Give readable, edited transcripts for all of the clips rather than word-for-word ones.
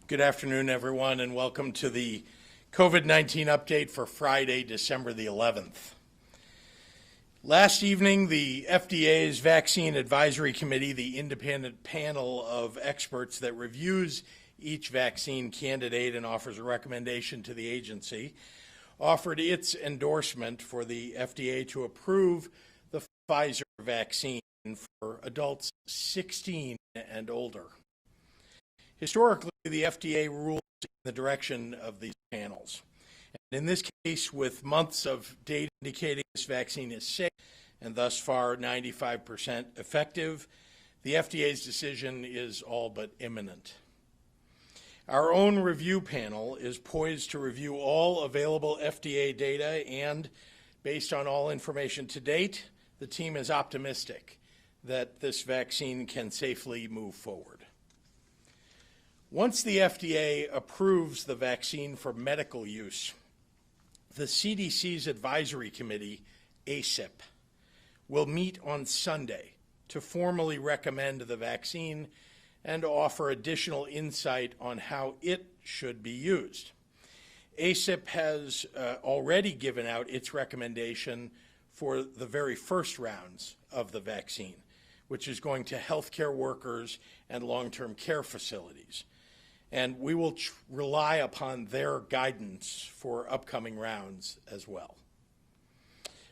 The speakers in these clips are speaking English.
Good afternoon, everyone, and welcome to the COVID-19 update for Friday, December the 11th. Last evening, the FDA's Vaccine Advisory Committee, the independent panel of experts that reviews each vaccine candidate and offers a recommendation to the agency, offered its endorsement for the FDA to approve the Pfizer vaccine for adults 16 and older. Historically, the FDA rules in the direction of these panels. And in this case, with months of data indicating this vaccine is safe and thus far 95% effective, the FDA's decision is all but imminent. Our own review panel is poised to review all available FDA data, and based on all information to date, the team is optimistic that this vaccine can safely move forward. Once the FDA approves the vaccine for medical use, the CDC's Advisory Committee, ACIP, will meet on Sunday to formally recommend the vaccine and offer additional insight on how it should be used. ACIP has already given out its recommendation for the very first rounds of the vaccine, which is going to healthcare workers and long-term care facilities. And we will rely upon their guidance for upcoming rounds as well.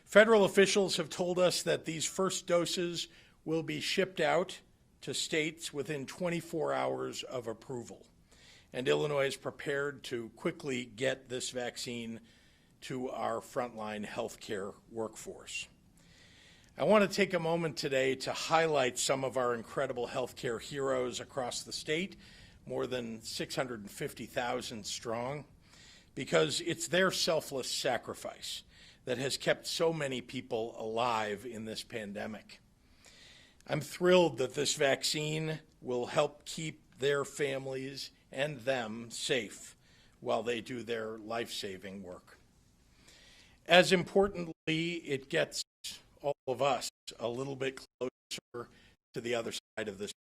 Federal officials have told us that these first doses will be shipped out to states within 24 hours of approval. And Illinois is prepared to quickly get this vaccine to our frontline healthcare workforce. I want to take a moment today to highlight some of our incredible healthcare heroes across the state, more than 650,000 strong, because it's their selfless sacrifice that has kept so many people alive in this pandemic. I'm thrilled that this vaccine will help keep their families and them safe while they do their life-saving work. As importantly, it gets all of us a little bit closer to the other side of this pandemic.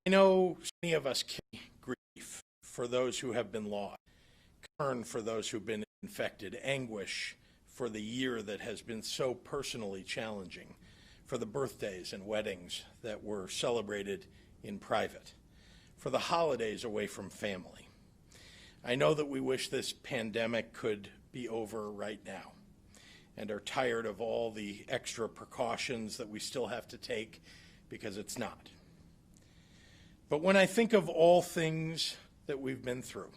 I know many of us carry grief for those who have been lost, concern for those who've been infected, anguish for the year that has been so personally challenging, for the birthdays and weddings that were celebrated in private, for the holidays away from family. I know that we wish this pandemic could be over right now and are tired of all the extra precautions that we still have to take, because it's not. But when I think of all things that we've been through,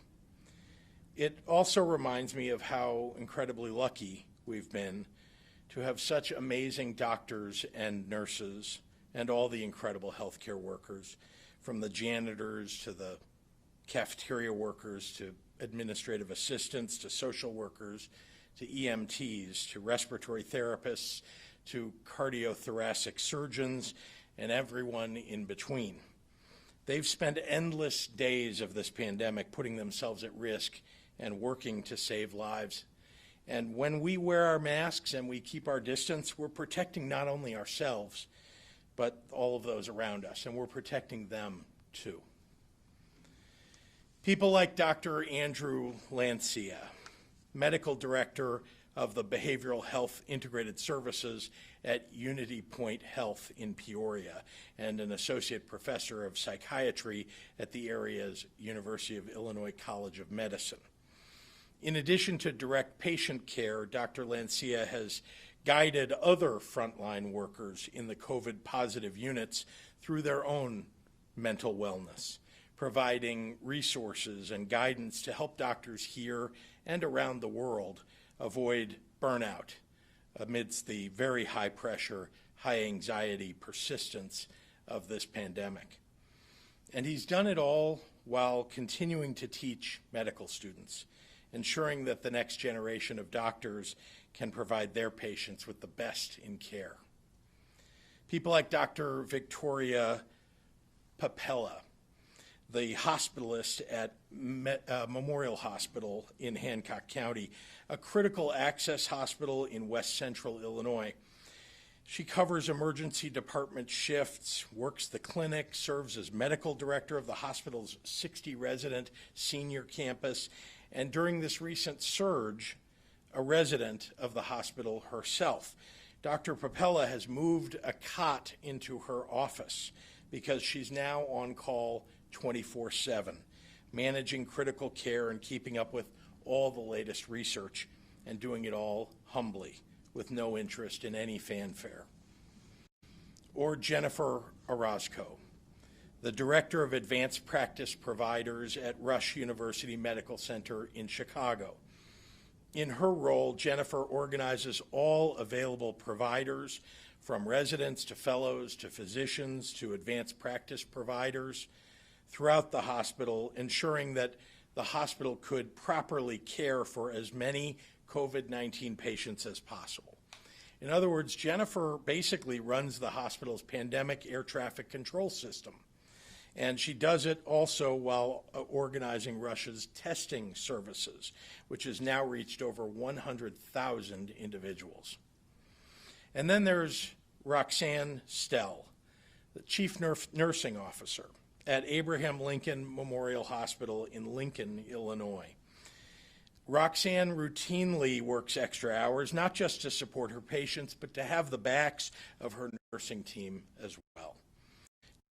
it also reminds me of how incredibly lucky we've been to have such amazing doctors and nurses and all the incredible healthcare workers, from the janitors to the cafeteria workers to administrative assistants to social workers to EMTs to respiratory therapists to cardiothoracic surgeons and everyone in between. They've spent endless days of this pandemic putting themselves at risk and working to save lives. And when we wear our masks and we keep our distance, we're protecting not only ourselves, but all of those around us, and we're protecting them too. People like Dr. Andrew Lancia, Medical Director of the Behavioral Health Integrated Services at Unity Point Health in Peoria, and an Associate Professor of Psychiatry at the area's University of Illinois College of Medicine. In addition to direct patient care, Dr. Lancia has guided other frontline workers in the COVID-positive units through their own mental wellness, providing resources and guidance to help doctors here and around the world avoid burnout amidst the very high pressure, high anxiety persistence of this pandemic. And he's done it all while continuing to teach medical students, ensuring that the next generation of doctors can provide their patients with the best in care. People like Dr. Victoria Papella, the hospitalist at Memorial Hospital in Hancock County, a critical access hospital in west central Illinois. She covers emergency department shifts, works the clinic, serves as medical director of the hospital's 60-resident senior campus, and during this recent surge, a resident of the hospital herself. Dr. Popella has moved a cot into her office because she's now on call 24/7, managing critical care and keeping up with all the latest research, and doing it all humbly, with no interest in any fanfare. Or Jennifer Orozco, the Director of Advanced Practice Providers at Rush University Medical Center in Chicago. In her role, Jennifer organizes all available providers, from residents to fellows to physicians to advanced practice providers, throughout the hospital, ensuring that the hospital could properly care for as many COVID-19 patients as possible. In other words, Jennifer basically runs the hospital's pandemic air traffic control system, and she does it also while organizing Rush's testing services, which has now reached over 100,000 individuals. And then there's Roxanne Stell, the Chief Nursing Officer at Abraham Lincoln Memorial Hospital in Lincoln, Illinois. Roxanne routinely works extra hours, not just to support her patients, but to have the backs of her nursing team as well.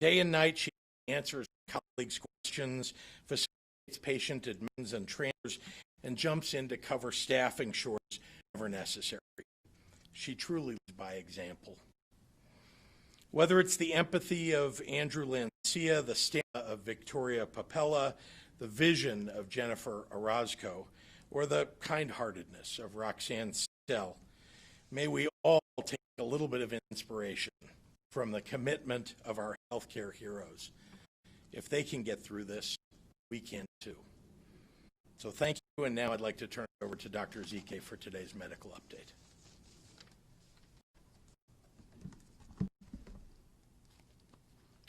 Day and night, she answers colleagues' questions, facilitates patient admissions and transfers, and jumps in to cover staffing shortages whenever necessary. She truly leads by example. Whether it's the empathy of Andrew Lancia, the stamina of Victoria Popella, the vision of Jennifer Orozco, or the kind-heartedness of Roxanne Stell, may we all take a little bit of inspiration from the commitment of our healthcare heroes. If they can get through this, we can too. So thank you, and now I'd like to turn it over to Dr. Zike for today's medical update.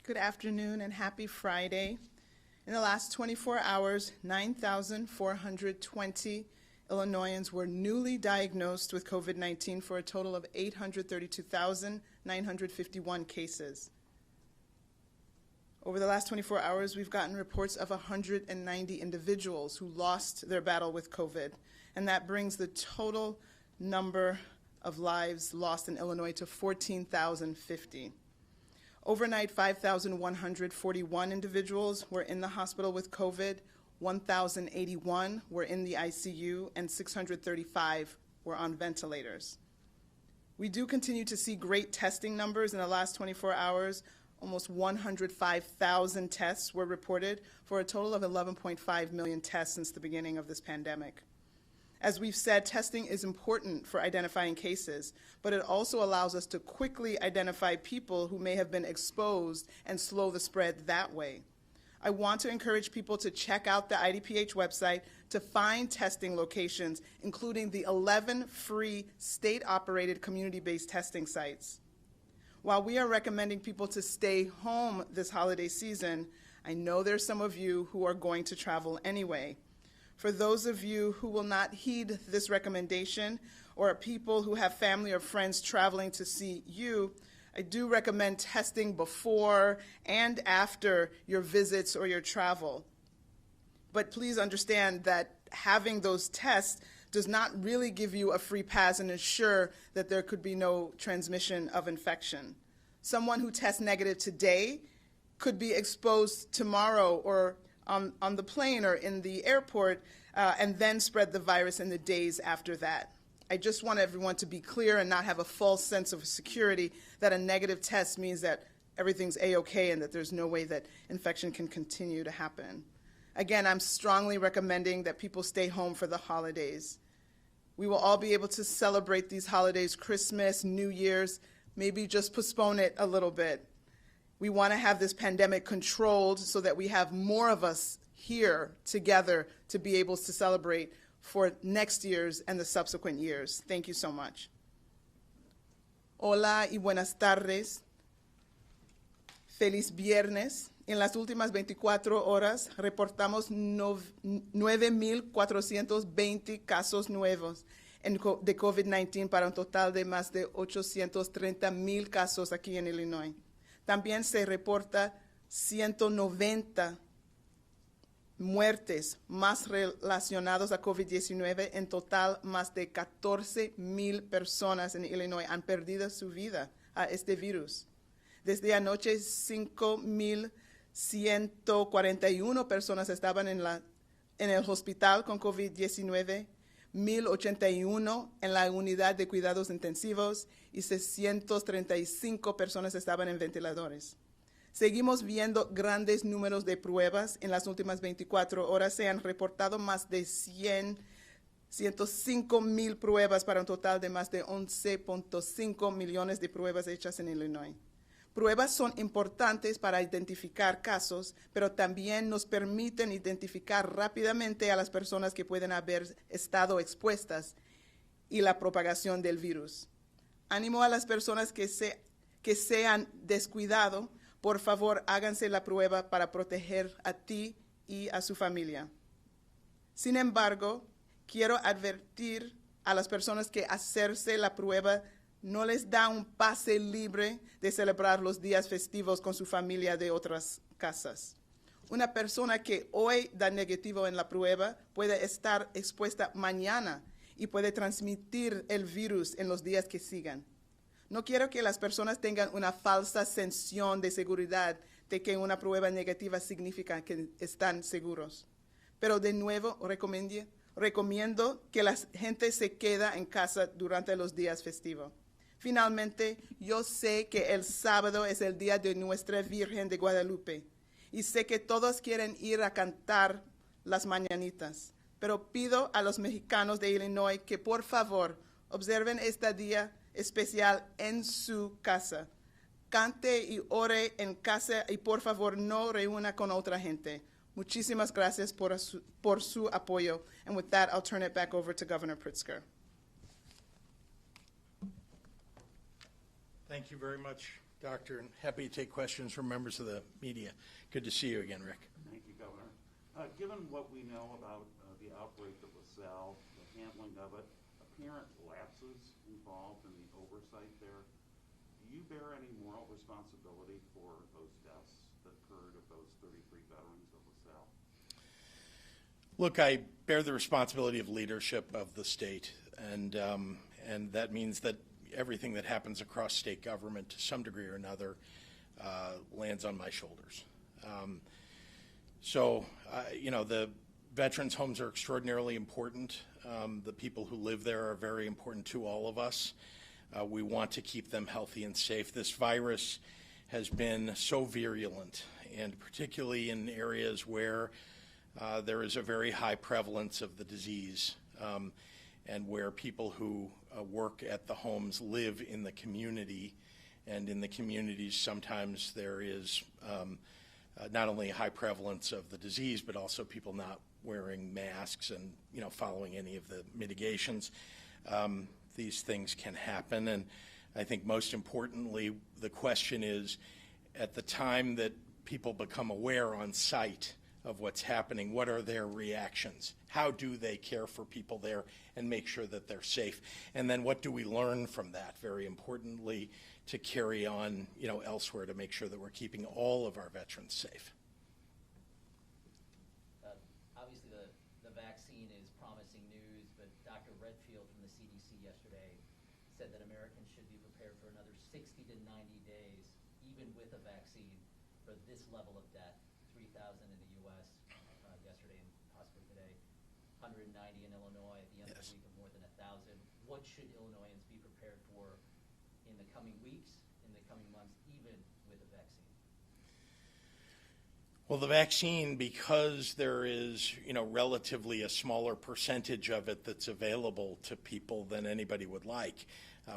Good afternoon and happy Friday. In the last 24 hours, 9,420 Illinoisans were newly diagnosed with COVID-19 for a total of 832,951 cases. Over the last 24 hours, we've gotten reports of 190 individuals who lost their battle with COVID, and that brings the total number of lives lost in Illinois to 14,050. Overnight, 5,141 individuals were in the hospital with COVID, 1,081 were in the ICU, and 635 were on ventilators. We do continue to see great testing numbers in the last 24 hours. Almost 105,000 tests were reported for a total of 11.5 million tests since the beginning of this pandemic. As we've said, testing is important for identifying cases, but it also allows us to quickly identify people who may have been exposed and slow the spread that way. I want to encourage people to check out the IDPH website to find testing locations, including the 11 free state-operated community-based testing sites. While we are recommending people to stay home this holiday season, I know there's some of you who are going to travel anyway. For those of you who will not heed this recommendation, or people who have family or friends traveling to see you, I do recommend testing before and after your visits or your travel. But please understand that having those tests does not really give you a free pass and ensure that there could be no transmission of infection. Someone who tests negative today could be exposed tomorrow or on the plane or in the airport and then spread the virus in the days after that. I just want everyone to be clear and not have a false sense of security that a negative test means that everything's A-okay and that there's no way that infection can continue to happen. Again, I'm strongly recommending that people stay home for the holidays. We will all be able to celebrate these holidays, Christmas, New Year's, maybe just postpone it a little bit. We want to have this pandemic controlled so that we have more of us here together to be able to celebrate for next year's and the subsequent years. Thank you so much. Hola y buenas tardes. Feliz viernes. En las últimas 24 horas reportamos 9,420 casos nuevos de COVID-19 para un total de más de 830,000 casos aquí en Illinois. También se reporta 190 muertes más relacionados a COVID-19. En total, más de 14,000 personas en Illinois han perdido su vida a este virus. Desde anoche, 5,141 personas estaban en el hospital con COVID-19, 1,081 en la unidad de cuidados intensivos y 635 personas estaban en ventiladores. Seguimos viendo grandes números de pruebas. En las últimas 24 horas se han reportado más de 105,000 pruebas para un total de más de 11.5 millones de pruebas hechas en Illinois. Pruebas son importantes para identificar casos, pero también nos permiten identificar rápidamente a las personas que pueden haber estado expuestas y la propagación del virus. Animo a las personas que se han descuidado. Por favor, háganse la prueba para proteger a ti y a su familia. Sin embargo, quiero advertir a las personas que hacerse la prueba no les da un pase libre de celebrar los días festivos con su familia de otras casas. Una persona que hoy da negativo en la prueba puede estar expuesta mañana y puede transmitir el virus en los días que sigan. No quiero que las personas tengan una falsa sensación de seguridad de que una prueba negativa significa que están seguros. Pero de nuevo, recomiendo que la gente se quede en casa durante los días festivos. Finalmente, yo sé que el sábado es el día de Nuestra Virgen de Guadalupe y sé que todos quieren ir a cantar las mañanitas, pero pido a los mexicanos de Illinois que por favor observen este día especial en su casa. Cante y ore en casa y por favor no reúna con otra gente. Muchísimas gracias por su apoyo. And with that, I'll turn it back over to Governor Pritzker. Thank you very much, Doctor, and happy to take questions from members of the media. Good to see you again, Rick. Thank you, Governor. Given what we know about the outbreak of LaSalle, the handling of it, apparent lapses involved in the oversight there, do you bear any moral responsibility for those deaths that occurred of those 33 veterans of LaSalle? Look, I bear the responsibility of leadership of the state, and that means that everything that happens across state government to some degree or another lands on my shoulders. The veterans' homes are extraordinarily important. The people who live there are very important to all of us. We want to keep them healthy and safe. This virus has been so virulent, and particularly in areas where there is a very high prevalence of the disease, and where people who work at the homes live in the community, and in the communities sometimes there is not only a high prevalence of the disease, but also people not wearing masks and following any of the mitigations. These things can happen, and I think most importantly, the question is, at the time that people become aware on site of what's happening, what are their reactions? How do they care for people there and make sure that they're safe? And then what do we learn from that, very importantly, to carry on elsewhere to make sure that we're keeping all of our veterans safe? Obviously the vaccine is promising news, but Dr. Redfield from the CDC yesterday said that Americans should be prepared for another 60 to 90 days, even with a vaccine, for this level of death. 3,000 in the U.S. Yesterday and possibly today, 190 in Illinois at the end of the week of more than 1,000. What should Illinoisans be prepared for in the coming weeks, in the coming months, even with a vaccine? Well, the vaccine, because there is, relatively a smaller percentage of it that's available to people than anybody would like.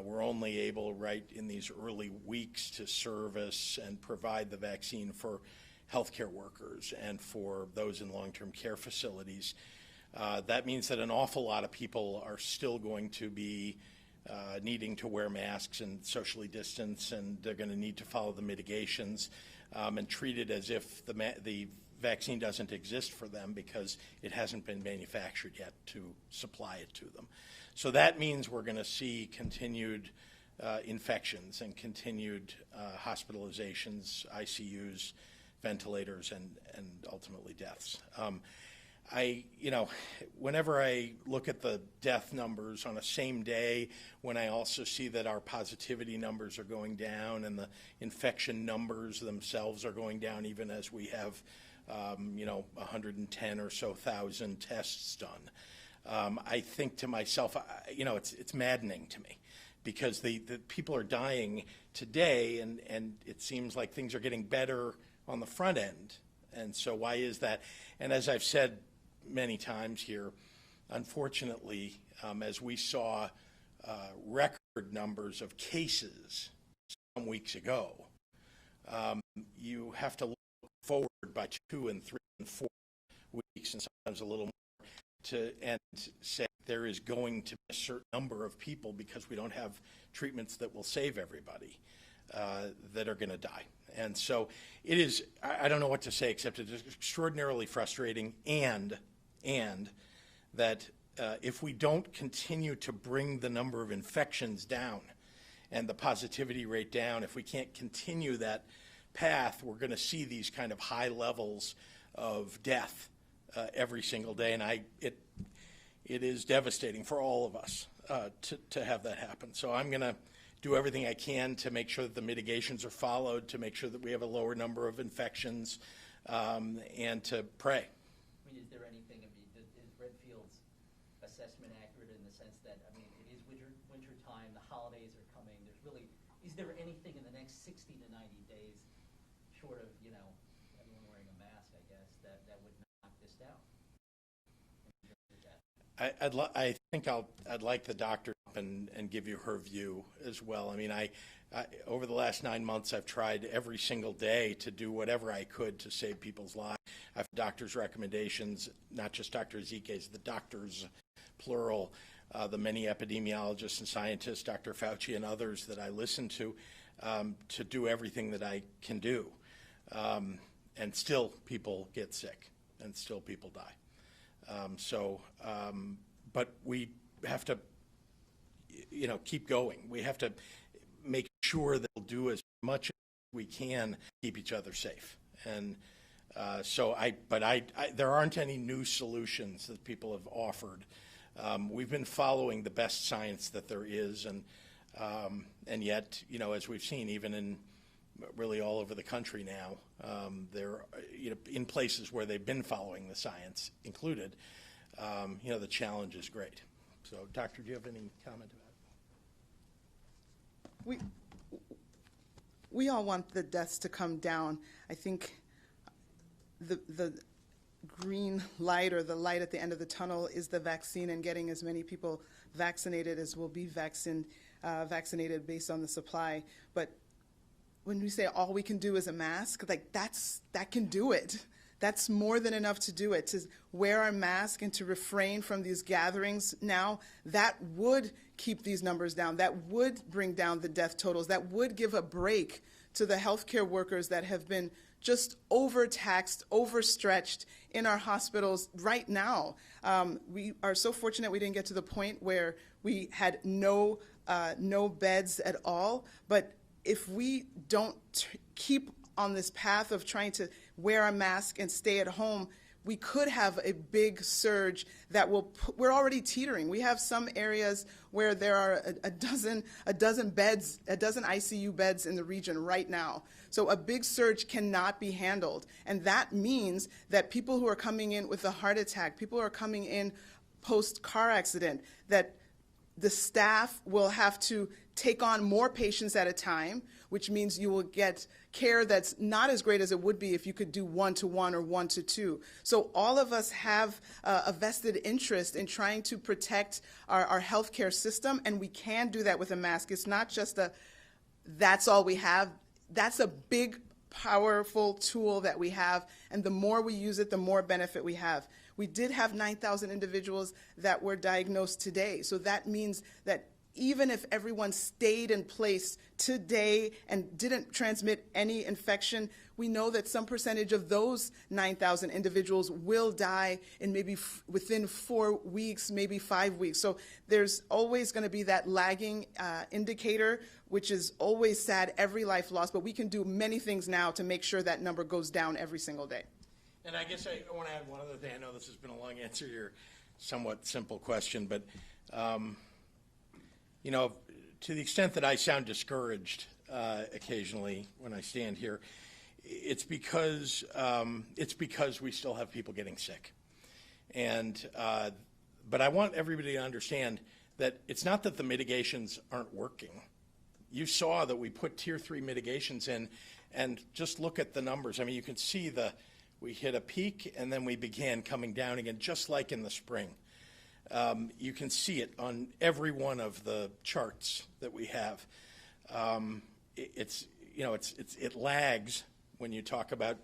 We're only able, right in these early weeks, to service and provide the vaccine for healthcare workers and for those in long-term care facilities. That means that an awful lot of people are still going to be needing to wear masks and socially distance, and they're going to need to follow the mitigations and treat it as if the vaccine doesn't exist for them because it hasn't been manufactured yet to supply it to them. So that means we're going to see continued infections and continued hospitalizations, ICUs, ventilators, and ultimately deaths. Whenever I look at the death numbers on a same day, when I also see that our positivity numbers are going down and the infection numbers themselves are going down, even as we have, 110 or so thousand tests done, I think to myself, it's maddening to me, because the people are dying today, and it seems like things are getting better on the front end. And so why is that? And as I've said many times here, unfortunately, as we saw record numbers of cases some weeks ago, you have to look forward by 2 and 3 and 4 weeks, and sometimes a little more, and say there is going to be a certain number of people, because we don't have treatments that will save everybody, that are going to die. And so it is, I don't know what to say, except it is extraordinarily frustrating, and that if we don't continue to bring the number of infections down and the positivity rate down, if we can't continue that path, we're going to see these kind of high levels of death every single day. And it is devastating for all of us to have that happen. So I'm going to do everything I can to make sure that the mitigations are followed, to make sure that we have a lower number of infections, and to pray. I mean, is there anything, is Redfield's assessment accurate in the sense that, it is winter time, the holidays are coming, is there anything in the next 60 to 90 days, short of, everyone wearing a mask, I guess, that would knock this down? I think I'd like the doctor and give you her view as well. I over the last 9 months, I've tried every single day to do whatever I could to save people's lives. I've doctors' recommendations, not just Dr. Ezike's, the doctors, plural, the many epidemiologists and scientists, Dr. Fauci and others that I listen to do everything that I can do. And still people get sick, and still people die. But we have to, keep going. We have to make sure that we'll do as much as we can to keep each other safe. And there aren't any new solutions that people have offered. We've been following the best science that there is, and yet, as we've seen, even in really all over the country now, there, in places where they've been following the science included, the challenge is great. So, Doctor, do you have any comment about it? We all want the deaths to come down. I think the green light, or the light at the end of the tunnel, is the vaccine, and getting as many people vaccinated as will be vaccinated based on the supply. But when we say all we can do is a mask, that can do it. That's more than enough to do it. To wear our mask and to refrain from these gatherings now, that would keep these numbers down. That would bring down the death totals. That would give a break to the healthcare workers that have been just overtaxed, overstretched in our hospitals right now. We are so fortunate we didn't get to the point where we had no beds at all. But if we don't keep on this path of trying to wear a mask and stay at home, we could have a big surge that we're already teetering. We have some areas where there are a dozen beds, a dozen ICU beds in the region right now. So a big surge cannot be handled. And that means that people who are coming in with a heart attack, people who are coming in post-car accident, that the staff will have to take on more patients at a time, which means you will get care that's not as great as it would be if you could do 1-to-1 or 1-to-2. So all of us have a vested interest in trying to protect our healthcare system, and we can do that with a mask. It's not just that's all we have. That's a big, powerful tool that we have, and the more we use it, the more benefit we have. We did have 9,000 individuals that were diagnosed today, so that means that even if everyone stayed in place today and didn't transmit any infection, we know that some percentage of those 9,000 individuals will die in maybe within 4 weeks, maybe 5 weeks. So there's always going to be that lagging indicator, which is always sad, every life lost, but we can do many things now to make sure that number goes down every single day. And I guess I want to add one other thing. I know this has been a long answer to your somewhat simple question, but you know, to the extent that I sound discouraged occasionally when I stand here, it's because we still have people getting sick. And but I want everybody to understand that it's not that the mitigations aren't working. You saw that we put Tier 3 mitigations in, and just look at the numbers. I mean, you can see we hit a peak, and then we began coming down again, just like in the spring. You can see it on every one of the charts that we have. It lags when you talk about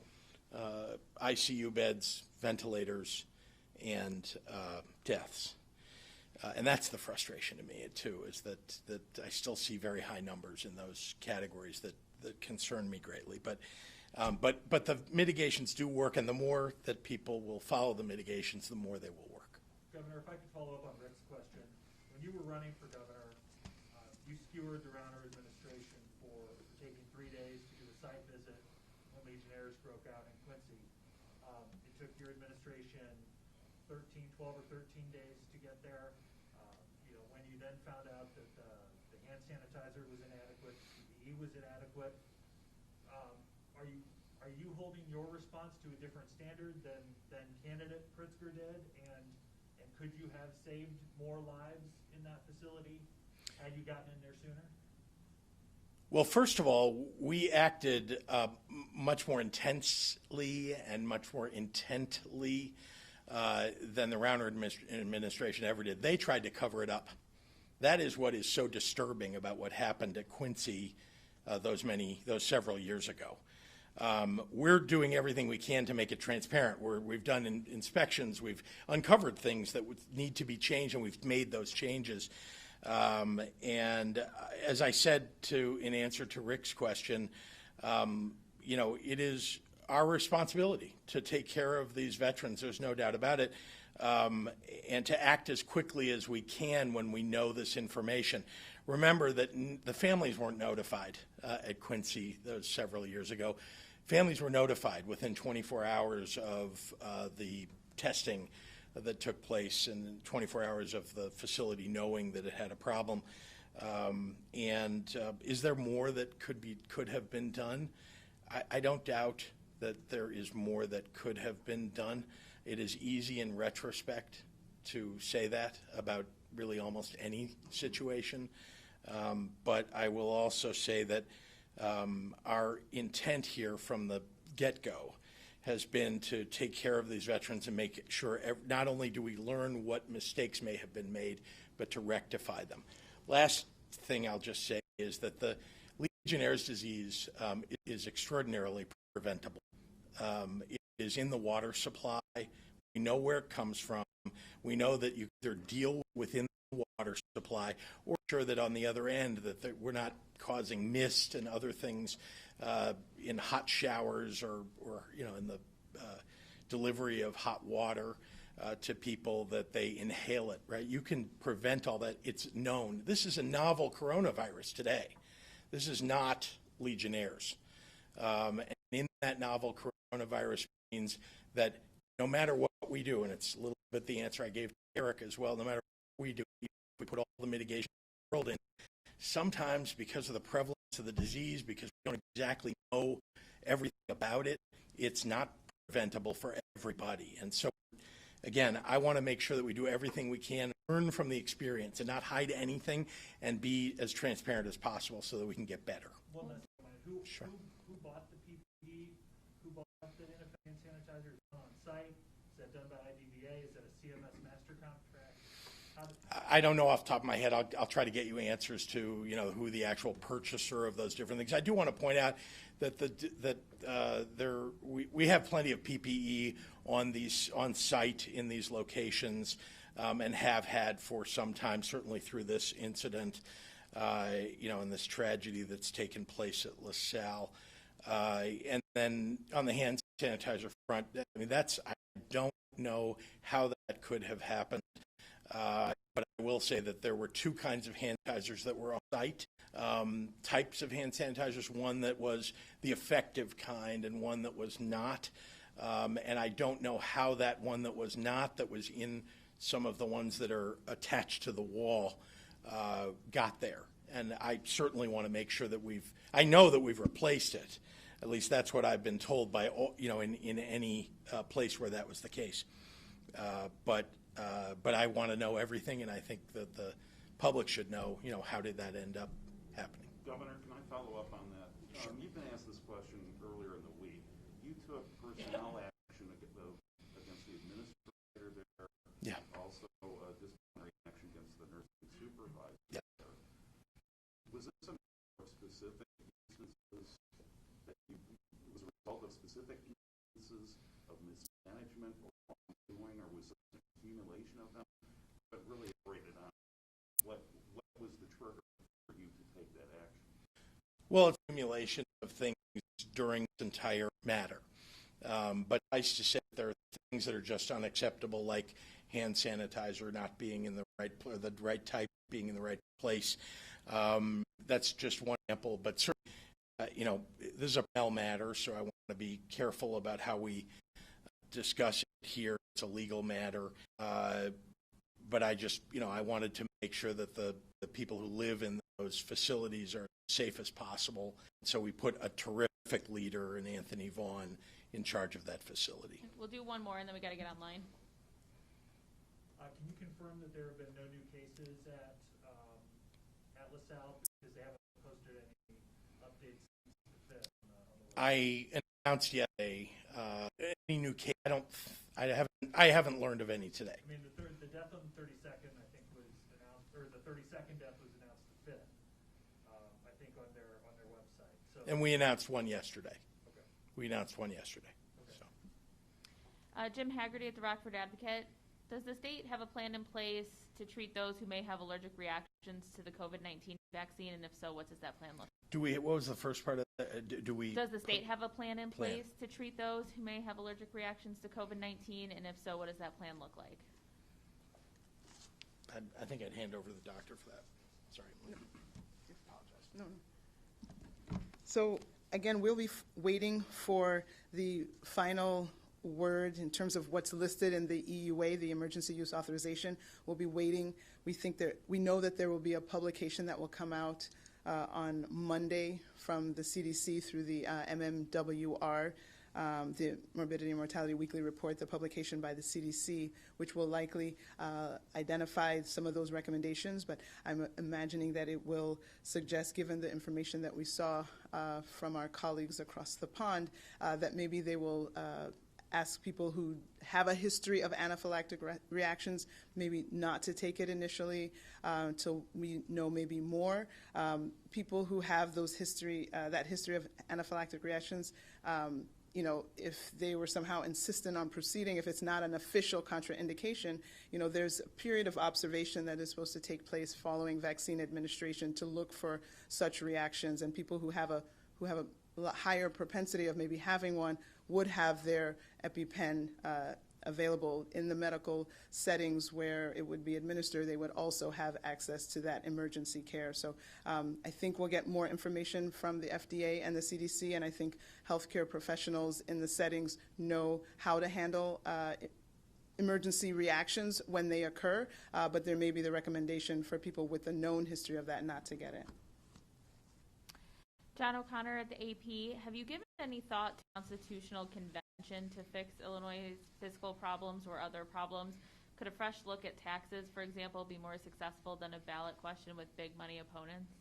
ICU beds, ventilators, and deaths. And that's the frustration to me, too, is that I still see very high numbers in those categories that concern me greatly. But the mitigations do work, and the more that people will follow the mitigations, the more they will work. Governor, if I could follow up on Rick's question. When you were running for governor, you skewered the Rauner administration for taking 3 days to do a site visit when Legionnaires broke out in Quincy. It took your administration 12 or 13 days to get there. When you then found out that the hand sanitizer was inadequate, PPE was inadequate, are you holding your response to a different standard than candidate Pritzker did? And could you have saved more lives in that facility had you gotten in there sooner? Well, first of all, we acted much more intensely and much more intently than the Rauner administration ever did. They tried to cover it up. That is what is so disturbing about what happened at Quincy those several years ago. We're doing everything we can to make it transparent. We've done inspections, we've uncovered things that would need to be changed, and we've made those changes. And as I said in answer to Rick's question, it is our responsibility to take care of these veterans, there's no doubt about it, and to act as quickly as we can when we know this information. Remember that the families weren't notified at Quincy those several years ago. Families were notified within 24 hours of the testing that took place and 24 hours of the facility knowing that it had a problem. Is there more that could have been done? I don't doubt that there is more that could have been done. It is easy in retrospect to say that about really almost any situation. But I will also say that our intent here from the get-go has been to take care of these veterans and make sure not only do we learn what mistakes may have been made, but to rectify them. Last thing I'll just say is that the Legionnaire's disease is extraordinarily preventable. It is in the water supply. We know where it comes from. We know that you either deal within the water supply or sure that on the other end that we're not causing mist and other things in hot showers or in the delivery of hot water to people, that they inhale it, right? You can prevent all that. It's known. This is a novel coronavirus today. This is not Legionnaires. And in that novel coronavirus means that no matter what we do, and it's a little bit the answer I gave to Eric as well, no matter what we do, we put all the mitigation in the world in. Sometimes because of the prevalence of the disease, because we don't exactly know everything about it, it's not preventable for everybody. And so, again, I want to make sure that we do everything we can, learn from the experience, and not hide anything, and be as transparent as possible so that we can get better. One last comment. Sure. Who bought the PPE? Who bought the hand sanitizer? Is it on site? Is that done by IDVA? Is that a CMS master contract? I don't know off the top of my head. I'll try to get you answers to who the actual purchaser of those different things. I do want to point out that we have plenty of PPE on site in these locations. and have had for some time, certainly through this incident, and this tragedy that's taken place at LaSalle. And then on the hand sanitizer front, I mean, I don't know how that could have happened. But I will say that there were two kinds of hand sanitizers that were on site, types of hand sanitizers, one that was the effective kind and one that was not. And I don't know how that one that was not, that was in some of the ones that are attached to the wall, got there. And I certainly want to make sure that I know that we've replaced it. At least that's what I've been told by, in any place where that was the case. But I want to know everything, and I think that the public should know, how did that end up happening. Governor, can I follow up on that? Sure. You've been asked this question earlier in the week. You took personnel action against the administrator there. Yeah. Also disciplinary action against the nursing supervisor. Yeah. Was this a specific instances that was a result of specific instances of mismanagement or wrongdoing, or was it an accumulation of them? But really elaborated on what was the trigger for you to take that action? Well, it's accumulation of things during this entire matter. But nice to say that there are things that are just unacceptable, like hand sanitizer not being in the right type being in the right place. That's just one example, but certainly, this is a personnel matter, so I want to be careful about how we discuss it here. It's a legal matter, but I just, I wanted to make sure that the people who live in those facilities are as safe as possible. So we put a terrific leader in Anthony Vaughn in charge of that facility. We'll do one more, and then we got to get online. Can you confirm that there have been no new cases at LaSalle, because they haven't posted any updates since the 5th on the website? I announced yesterday any new case. I haven't learned of any today. I mean, the death on the 32nd, I think, was announced, or the 32nd death was announced the 5th, I think, on their website. So. And we announced one yesterday. Okay. We announced one yesterday. Okay. So. Jim Haggerty at the Rockford Advocate. Does the state have a plan in place to treat those who may have allergic reactions to the COVID-19 vaccine? And if so, what does that plan look like? What was the first part of that? Does the state have a plan in place to treat those who may have allergic reactions to COVID-19? And if so, what does that plan look like? I think I'd hand over to the doctor for that. Sorry. No. Apologize. No. So again, we'll be waiting for the final word in terms of what's listed in the EUA, the Emergency Use Authorization. We'll be waiting. We know that there will be a publication that will come out on Monday from the CDC through the MMWR, the Morbidity and Mortality Weekly Report, the publication by the CDC, which will likely identify some of those recommendations, but I'm imagining that it will suggest, given the information that we saw from our colleagues across the pond, that maybe they will ask people who have a history of anaphylactic reactions maybe not to take it initially until we know maybe more. People who have that history of anaphylactic reactions, if they were somehow insistent on proceeding, if it's not an official contraindication, there's a period of observation that is supposed to take place following vaccine administration to look for such reactions, and people who have a higher propensity of maybe having one would have their EpiPen available in the medical settings where it would be administered. They would also have access to that emergency care. So I think we'll get more information from the FDA and the CDC, and I think healthcare professionals in the settings know how to handle emergency reactions when they occur, but there may be the recommendation for people with a known history of that not to get it. John O'Connor at the AP, have you given any thought to constitutional convention to fix Illinois' fiscal problems or other problems? Could a fresh look at taxes, for example, be more successful than a ballot question with big money opponents?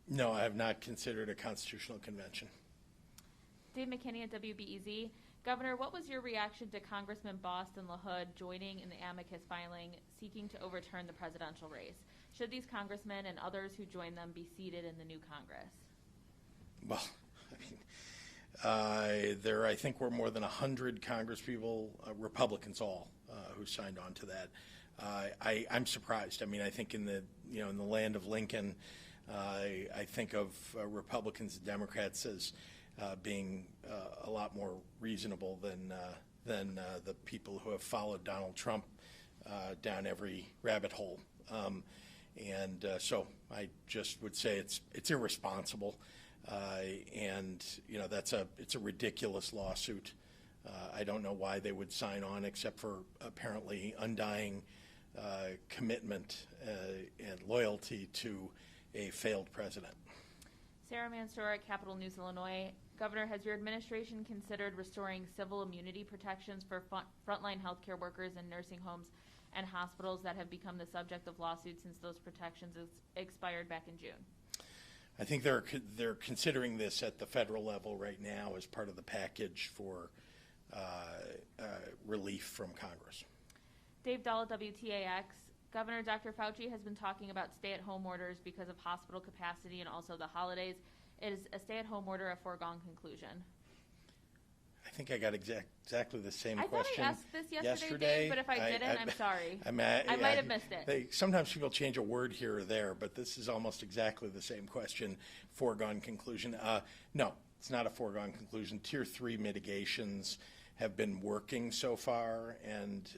No, I have not considered a constitutional convention. Dave McKinney at WBEZ. Governor, what was your reaction to Congressman Boston LaHood joining in the amicus filing seeking to overturn the presidential race? Should these congressmen and others who join them be seated in the new Congress? Well, there I think were more than 100 congresspeople, Republicans all, who signed on to that. I'm surprised. I mean, I think in the land of Lincoln, I think of Republicans and Democrats as being a lot more reasonable than the people who have followed Donald Trump down every rabbit hole. So I just would say it's irresponsible, and it's a ridiculous lawsuit. I don't know why they would sign on, except for apparently undying commitment and loyalty to a failed president. Sarah Mansour at Capital News, Illinois. Governor, has your administration considered restoring civil immunity protections for frontline healthcare workers in nursing homes and hospitals that have become the subject of lawsuits since those protections expired back in June? I think they're considering this at the federal level right now as part of the package for relief from Congress. Dave Dahl, WTAX. Governor, Dr. Fauci has been talking about stay-at-home orders because of hospital capacity and also the holidays. Is a stay-at-home order a foregone conclusion? I think I got exactly the same I question. thought I asked this yesterday, Dave, but if I didn't, I'm sorry. I might have missed it. Sometimes people change a word here or there, but this is almost exactly the same question. Foregone conclusion. No, it's not a foregone conclusion. Tier 3 mitigations have been working so far, and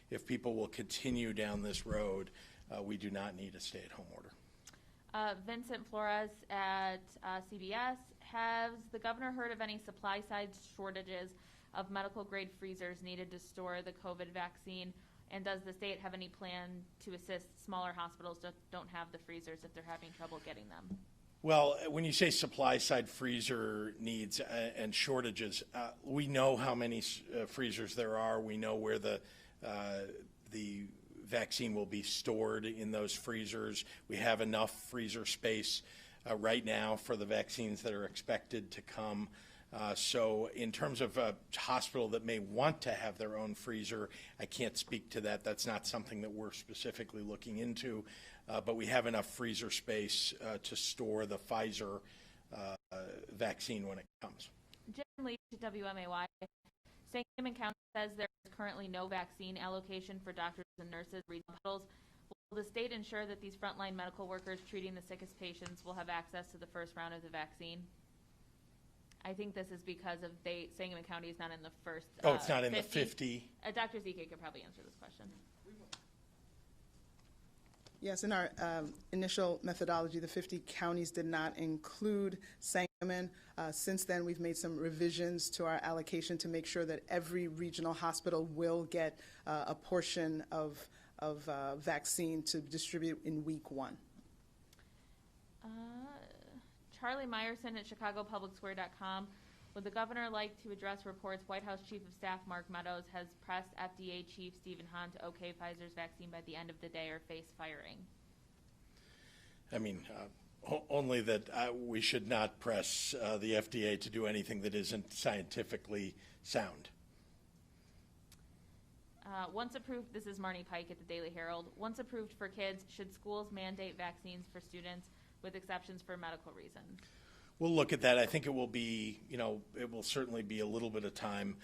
if people will continue down this road, we do not need a stay-at-home order. Vincent Flores at CBS. Has the governor heard of any supply-side shortages of medical-grade freezers needed to store the COVID vaccine? And does the state have any plan to assist smaller hospitals that don't have the freezers if they're having trouble getting them? Well, when you say supply-side freezer needs and shortages, we know how many freezers there are. We know where the vaccine will be stored in those freezers. We have enough freezer space right now for the vaccines that are expected to come. So in terms of a hospital that may want to have their own freezer, I can't speak to that. That's not something that we're specifically looking into. But we have enough freezer space to store the Pfizer vaccine when it comes. Jim Leach at WMAY. Sangamon County says there is currently no vaccine allocation for doctors and nurses in hospitals. Will the state ensure that these frontline medical workers treating the sickest patients will have access to the first round of the vaccine? I think this is because of Sangamon County is not in the first. It's not in 50. The 50. Dr. Zeke could probably answer this question. Yes, in our initial methodology, the 50 counties did not include Sangamon. Since then, we've made some revisions to our allocation to make sure that every regional hospital will get a portion of vaccine to distribute in week 1. Charlie Meyerson at ChicagoPublicSquare.com. Would the governor like to address reports White House Chief of Staff Mark Meadows has pressed FDA Chief Stephen Hahn to okay Pfizer's vaccine by the end of the day or face firing? I mean, only that we should not press the FDA to do anything that isn't scientifically sound. Once approved, this is Marnie Pike at the Daily Herald. Once approved for kids, should schools mandate vaccines for students with exceptions for medical reasons? We'll look at that. I think it will be, it will certainly be a little bit of time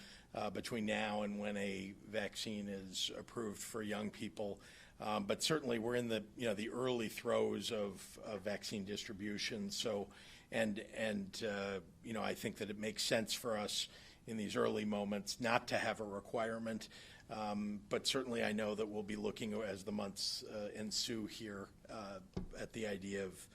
between now and when a vaccine is approved for young people. But certainly we're in the early throes of vaccine distribution. So, I think that it makes sense for us in these early moments not to have a requirement. But certainly I know that we'll be looking as the months ensue here at the idea of,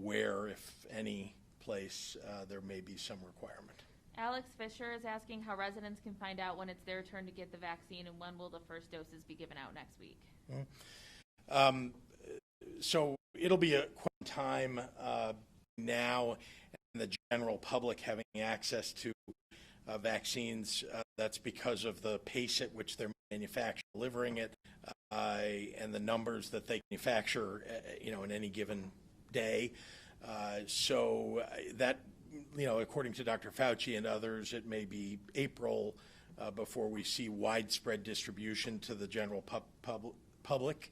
where, if any place, there may be some requirement. Alex Fisher is asking how residents can find out when it's their turn to get the vaccine and when will the first doses be given out next week? So it'll be a time now and the general public having access to vaccines. That's because of the pace at which they're manufacturing, delivering it, and the numbers that they manufacture, in any given day. So that, according to Dr. Fauci and others, it may be April before we see widespread distribution to the general public.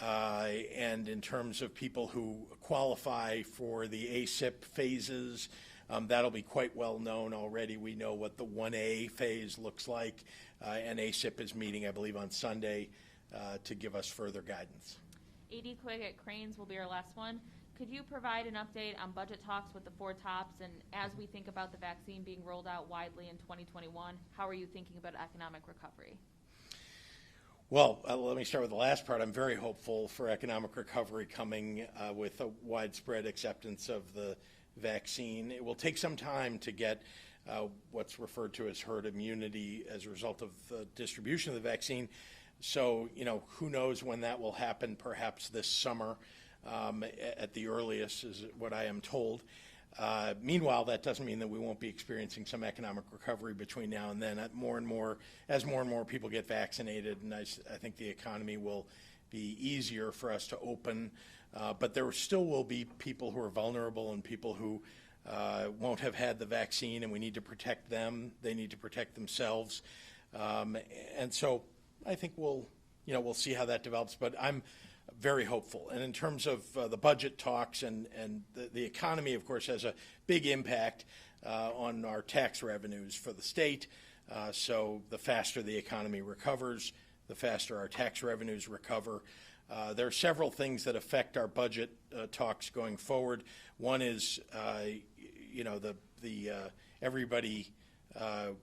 And in terms of people who qualify for the ACIP phases, that'll be quite well known already. We know what the 1A phase looks like. and ASIP is meeting, I believe, on Sunday to give us further guidance. AD Quig at Cranes will be our last one. Could you provide an update on budget talks with the four tops, and as we think about the vaccine being rolled out widely in 2021, how are you thinking about economic recovery? Well, let me start with the last part. I'm very hopeful for economic recovery coming with a widespread acceptance of the vaccine. It will take some time to get what's referred to as herd immunity as a result of the distribution of the vaccine. So, who knows when that will happen, perhaps this summer at the earliest is what I am told. Meanwhile, that doesn't mean that we won't be experiencing some economic recovery between now and then. As more and more people get vaccinated, and I think the economy will be easier for us to open. But there still will be people who are vulnerable and people who won't have had the vaccine, and we need to protect them. They need to protect themselves. And so I think we'll see how that develops. But I'm very hopeful. And in terms of the budget talks and the economy, of course, has a big impact on our tax revenues for the state. So the faster the economy recovers, the faster our tax revenues recover. There are several things that affect our budget talks going forward. One is, everybody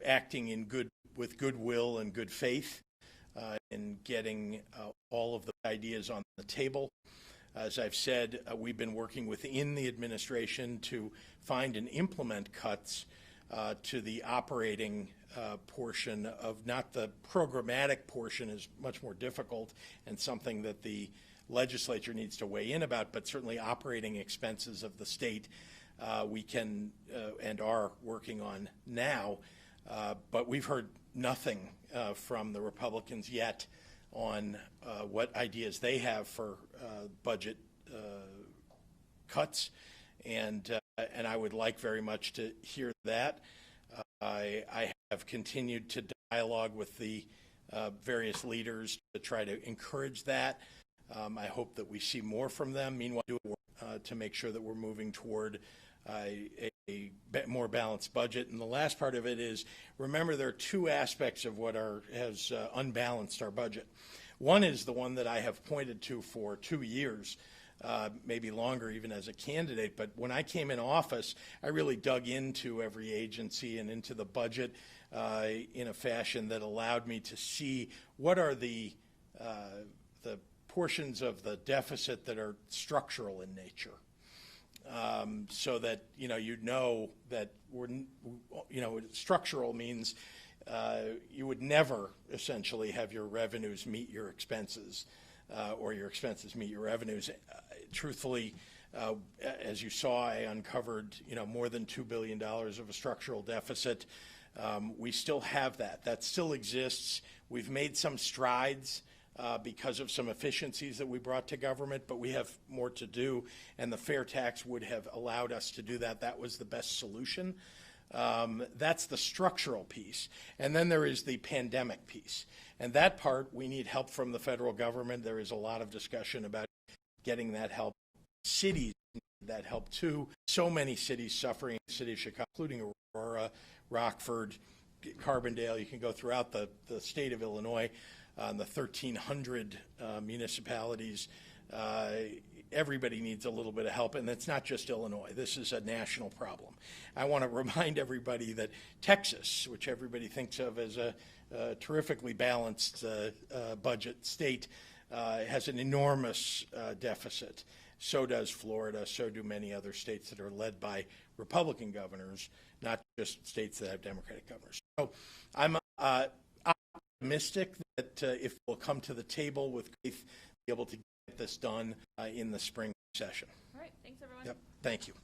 acting with goodwill and good faith in getting all of the ideas on the table. As I've said, we've been working within the administration to find and implement cuts to the operating portion of, not the programmatic portion is much more difficult and something that the legislature needs to weigh in about, but certainly operating expenses of the state we can and are working on now. But we've heard nothing from the Republicans yet on what ideas they have for budget cuts, and I would like very much to hear that. I have continued to dialogue with the various leaders to try to encourage that. I hope that we see more from them. Meanwhile, to make sure that we're moving toward a more balanced budget. And the last part of it is, remember, there are two aspects of what has unbalanced our budget. One is the one that I have pointed to for 2 years, maybe longer even as a candidate. But when I came in office, I really dug into every agency and into the budget in a fashion that allowed me to see what are the portions of the deficit that are structural in nature. So that that structural means you would never essentially have your revenues meet your expenses or your expenses meet your revenues. Truthfully, as you saw, I uncovered more than $2 billion of a structural deficit. We still have that. That still exists. We've made some strides because of some efficiencies that we brought to government, but we have more to do, and the fair tax would have allowed us to do that. That was the best solution. That's the structural piece. And then there is the pandemic piece. And that part, we need help from the federal government. There is a lot of discussion about getting that help. Cities need that help too. So many cities suffering, the city of Chicago, including Aurora, Rockford, Carbondale. You can go throughout the state of Illinois. The 1,300 municipalities, everybody needs a little bit of help, and it's not just Illinois. This is a national problem. I want to remind everybody that Texas, which everybody thinks of as a terrifically balanced budget state, has an enormous deficit. So does Florida, so do many other states that are led by Republican governors, not just states that have Democratic governors. So I'm optimistic that if we'll come to the table with faith, be able to get this done in the spring session. All right, thanks everyone. Yep, thank you.